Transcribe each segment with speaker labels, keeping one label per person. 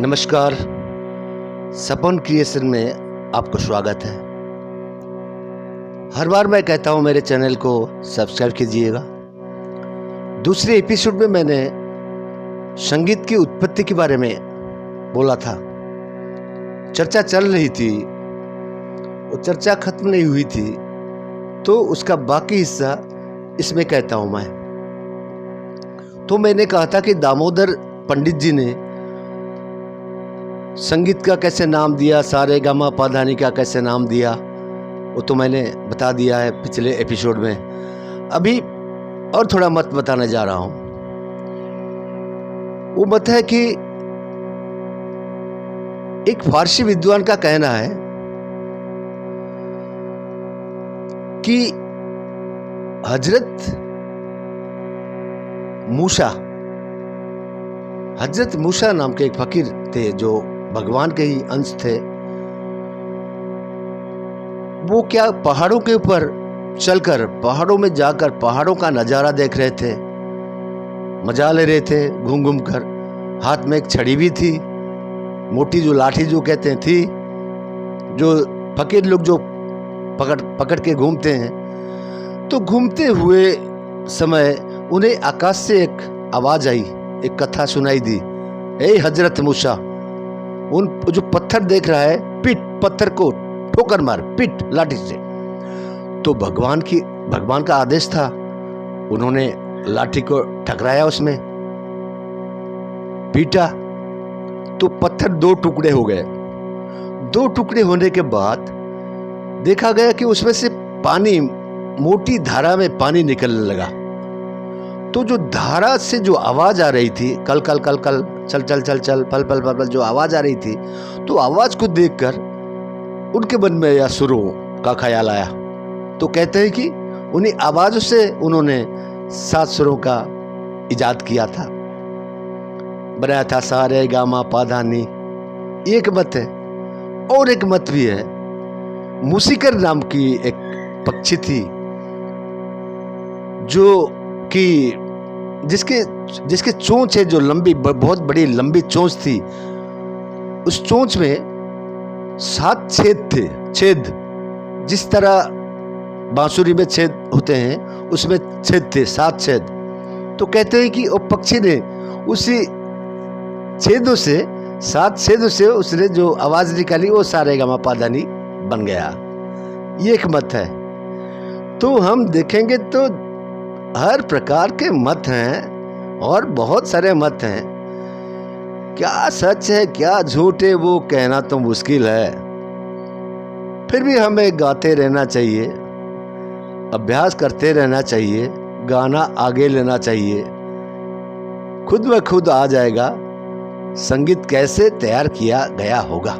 Speaker 1: नमस्कार। सपन क्रिएशन में आपको स्वागत है। हर बार मैं कहता हूं मेरे चैनल को सब्सक्राइब कीजिएगा। दूसरे एपिसोड में मैंने संगीत की उत्पत्ति के बारे में बोला था। चर्चा चल रही थी, वो चर्चा खत्म नहीं हुई थी, तो उसका बाकी हिस्सा इसमें कहता हूं मैं। तो मैंने कहा था कि दामोदर पंडित जी ने संगीत का कैसे नाम दिया, सारे गामा पाधानी का कैसे नाम दिया, वो तो मैंने बता दिया है पिछले एपिसोड में। अभी और थोड़ा मत बताने जा रहा हूं। वो मत है कि एक फारसी विद्वान का कहना है कि हजरत मूसा नाम के एक फकीर थे जो भगवान के ही अंश थे। वो क्या पहाड़ों के ऊपर चलकर, पहाड़ों में जाकर पहाड़ों का नजारा देख रहे थे, मजा ले रहे थे घूम घूम कर। हाथ में एक छड़ी भी थी, मोटी जो लाठी जो कहते हैं थी, जो फकीर लोग जो पकड़ के घूमते हैं। तो घूमते हुए समय उन्हें आकाश से एक आवाज आई, एक कथा सुनाई दी। ए हजरत मूसा, उन जो पत्थर देख रहा है, पीट पत्थर को ठोकर मार, पीट लाठी से। तो भगवान का आदेश था। उन्होंने लाठी को ठकराया, उसमें पीटा तो पत्थर दो टुकड़े हो गए। दो टुकड़े होने के बाद देखा गया कि उसमें से पानी, मोटी धारा में पानी निकलने लगा। तो जो धारा से जो आवाज आ रही थी, कल कल कल कल, चल चल चल चल, पल पल पल पल, जो आवाज आ रही थी, तो आवाज को देखकर उनके मन में या सुरों का ख्याल आया। तो कहते हैं कि उन्हीं आवाजों से उन्होंने 7 सुरों का इजाद किया था, बनाया था, सारे गामा पाधानी। एक मत है। और एक मत भी है, मूसिकर नाम की एक पक्षी थी जो कि जिसके चोंच है जो लंबी, बहुत बड़ी लंबी चोंच थी। उस चोंच में 7 छेद थे। छेद जिस तरह बांसुरी में छेद होते हैं, उसमें छेद थे, 7 छेद। तो कहते हैं कि वो पक्षी ने उसी छेदों से, 7 छेदों से उसने जो आवाज निकाली, वो सारे गामा पाधानी बन गया। ये एक मत है। तो हम देखेंगे तो हर प्रकार के मत हैं और बहुत सारे मत हैं। क्या सच है क्या झूठ है वो कहना तो मुश्किल है। फिर भी हमें गाते रहना चाहिए, अभ्यास करते रहना चाहिए, गाना आगे लेना चाहिए। खुद ब खुद आ जाएगा संगीत कैसे तैयार किया गया होगा।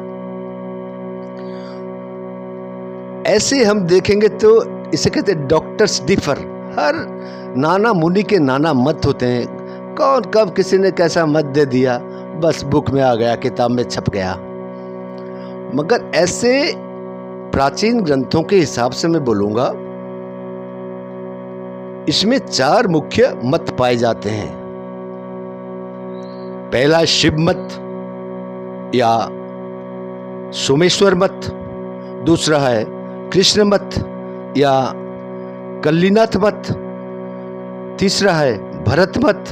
Speaker 1: ऐसे हम देखेंगे तो इसे कहते हैं डॉक्टर्स डिफर। हर नाना मुनि के नाना मत होते हैं। कौन कब किसी ने कैसा मत दे दिया, बस बुक में आ गया, किताब में छप गया। मगर ऐसे प्राचीन ग्रंथों के हिसाब से मैं बोलूंगा, इसमें 4 मुख्य मत पाए जाते हैं। पहला शिव मत या सोमेश्वर मत, दूसरा है कृष्ण मत या कल्लीनाथ मत, तीसरा है भरत मत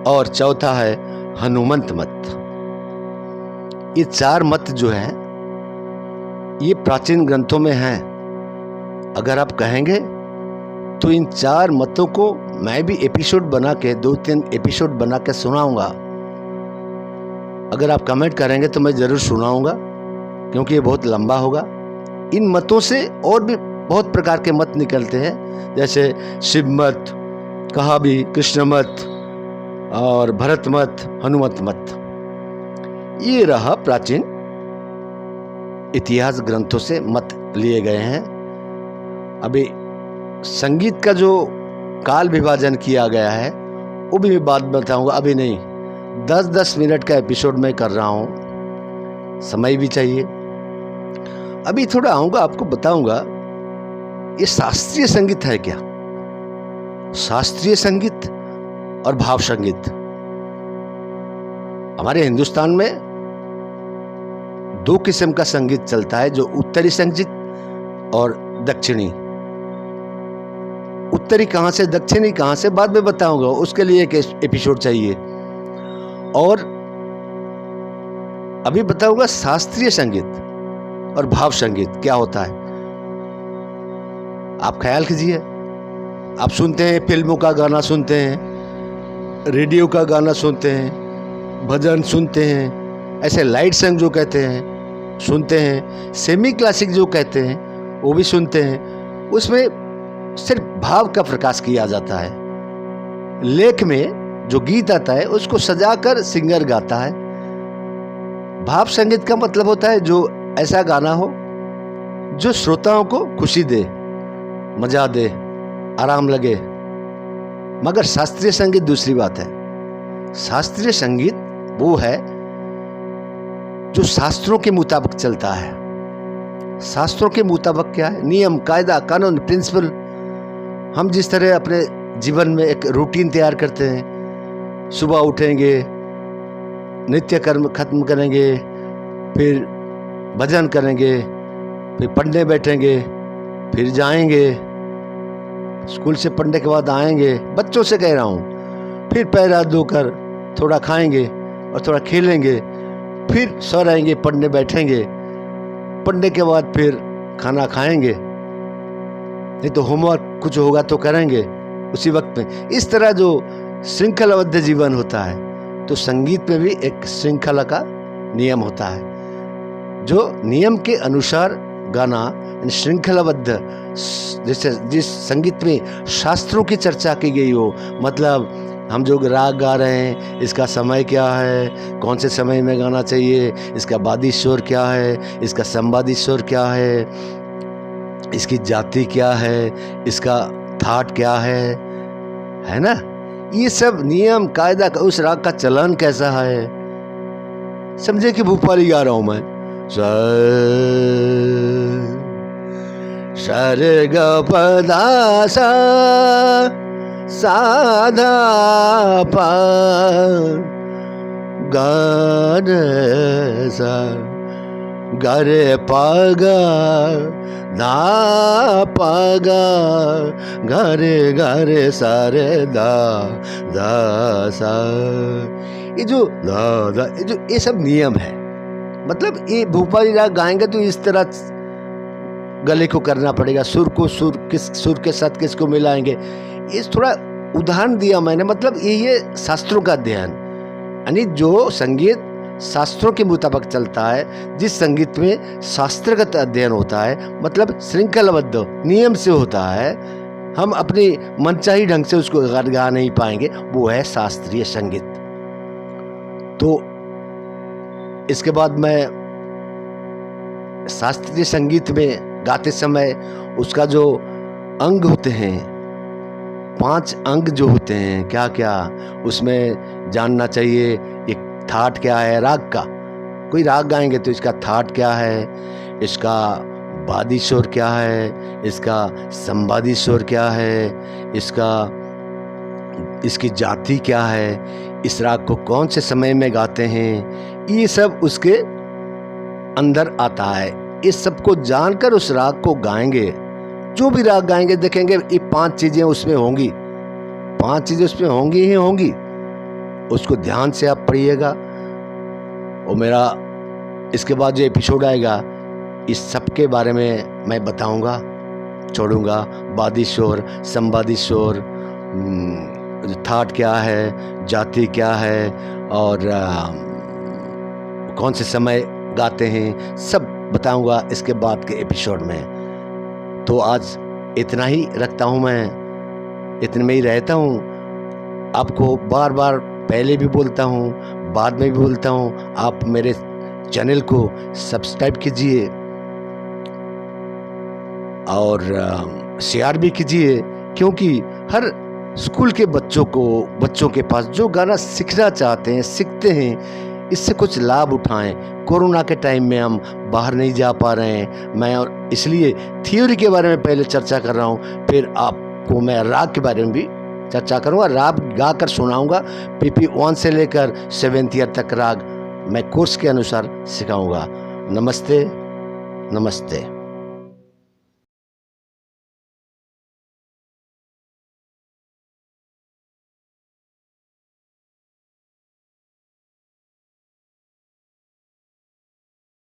Speaker 1: और चौथा है हनुमंत मत। ये 4 मत जो है ये प्राचीन ग्रंथों में हैं। अगर आप कहेंगे तो इन 4 मतों को मैं भी एपिसोड बना के, 2-3 एपिसोड बना के सुनाऊंगा। अगर आप कमेंट करेंगे तो मैं जरूर सुनाऊंगा, क्योंकि ये बहुत लंबा होगा। इन मतों से और भी बहुत प्रकार के मत निकलते हैं, जैसे शिव मत, कहा भी कृष्ण मत और भरत मत, हनुमत मत। ये रहा प्राचीन इतिहास ग्रंथों से मत लिए गए हैं। अभी संगीत का जो काल विभाजन किया गया है वो भी मैं बात बताऊंगा। अभी नहीं, 10-10 मिनट का एपिसोड में कर रहा हूं, समय भी चाहिए। अभी थोड़ा आऊंगा, आपको बताऊंगा ये शास्त्रीय संगीत है क्या। शास्त्रीय संगीत और भाव संगीत हमारे हिंदुस्तान में दो किस्म का संगीत चलता है, जो उत्तरी संगीत और दक्षिणी। उत्तरी कहाँ से, दक्षिणी कहाँ से, बाद में बताऊंगा, उसके लिए एक एपिसोड चाहिए। और अभी बताऊंगा शास्त्रीय संगीत और भाव संगीत क्या होता है। आप ख्याल कीजिए, आप सुनते हैं, फिल्मों का गाना सुनते हैं, रेडियो का गाना सुनते हैं, भजन सुनते हैं, ऐसे लाइट सॉन्ग जो कहते हैं सुनते हैं, सेमी क्लासिक जो कहते हैं वो भी सुनते हैं। उसमें सिर्फ भाव का प्रकाश किया जाता है। लेख में जो गीत आता है उसको सजाकर सिंगर गाता है। भाव संगीत का मतलब होता है जो ऐसा गाना हो जो श्रोताओं को खुशी दे, मजा दे, आराम लगे। मगर शास्त्रीय संगीत दूसरी बात है। शास्त्रीय संगीत वो है जो शास्त्रों के मुताबिक चलता है। शास्त्रों के मुताबिक क्या है? नियम, कायदा, कानून, प्रिंसिपल। हम जिस तरह अपने जीवन में एक रूटीन तैयार करते हैं, सुबह उठेंगे, नित्य कर्म खत्म करेंगे, फिर भजन करेंगे, फिर पढ़ने बैठेंगे, फिर जाएंगे, स्कूल से पढ़ने के बाद आएंगे, बच्चों से कह रहा हूँ, फिर पैर हाथ धोकर थोड़ा खाएंगे और थोड़ा खेलेंगे, फिर सो रहेंगे, पढ़ने बैठेंगे, पढ़ने के बाद फिर खाना खाएंगे, नहीं तो होमवर्क कुछ होगा तो करेंगे उसी वक्त में। इस तरह जो श्रृंखलाबद्ध जीवन होता है, तो संगीत में भी एक श्रृंखला का नियम होता है। जो नियम के अनुसार गाना, श्रृंखलाबद्ध, जैसे जिस संगीत में शास्त्रों की चर्चा की गई हो, मतलब हम जो राग गा रहे हैं इसका समय क्या है, कौन से समय में गाना चाहिए, इसका वादी स्वर क्या है, इसका संवादी स्वर क्या है, इसकी जाति क्या है, इसका थाट क्या है ना। ये सब नियम कायदा का, उस राग का चलन कैसा है। समझे कि भूपाली गा रहा हूं मैं। सा रे ग प धा सा, सा धा प ग रे सा, ग रे प ग धा प ग, ग रे सा रे दा दा सा। ये जो दा, ये सब नियम है। मतलब ये भूपाली राग गाएंगे तो इस तरह गले को करना पड़ेगा, सुर को किस सुर के साथ किसको मिलाएंगे। इस थोड़ा उदाहरण दिया मैंने, मतलब ये शास्त्रों का अध्ययन, यानी जो संगीत शास्त्रों के मुताबिक चलता है, जिस संगीत में शास्त्रगत अध्ययन होता है, मतलब श्रृंखलाबद्ध नियम से होता है, हम अपनी मनचाही ढंग से उसको गा नहीं पाएंगे, वो है शास्त्रीय संगीत। तो इसके बाद मैं शास्त्रीय संगीत में गाते समय उसका जो अंग होते हैं, 5 अंग जो होते हैं, क्या क्या उसमें जानना चाहिए। एक थाट क्या है राग का, कोई राग गाएंगे तो इसका थाट क्या है, इसका वादी स्वर क्या है, इसका संवादी स्वर क्या है, इसकी जाति क्या है, इस राग को कौन से समय में गाते हैं, ये सब उसके अंदर आता है। इस सब को जानकर उस राग को गाएंगे। जो भी राग गाएंगे देखेंगे ये 5 चीजें उसमें होंगी, 5 चीजें उसमें होंगी ही होंगी। उसको ध्यान से आप पढ़िएगा। और मेरा इसके बाद जो एपिसोड आएगा, इस सब के बारे में मैं बताऊंगा, छोड़ूंगा। वादी स्वर, संवादी स्वर, थाट क्या है, जाति क्या है, और कौन से समय गाते हैं, सब बताऊंगा इसके बाद के एपिसोड में। तो आज इतना ही रखता हूं मैं, इतने में ही रहता हूं। आपको बार बार पहले भी बोलता हूं, बाद में भी बोलता हूं, आप मेरे चैनल को सब्सक्राइब कीजिए और शेयर भी कीजिए, क्योंकि हर स्कूल के बच्चों के पास जो गाना सीखना चाहते हैं, सीखते हैं, इससे कुछ लाभ उठाएं। कोरोना के टाइम में हम बाहर नहीं जा पा रहे हैं, मैं और इसलिए थ्योरी के बारे में पहले चर्चा कर रहा हूं, फिर आपको मैं राग के बारे में भी चर्चा करूँगा, राग गा कर सुनाऊँगा। PP 1 से लेकर 7th ईयर तक राग मैं कोर्स के अनुसार सिखाऊँगा। नमस्ते, नमस्ते।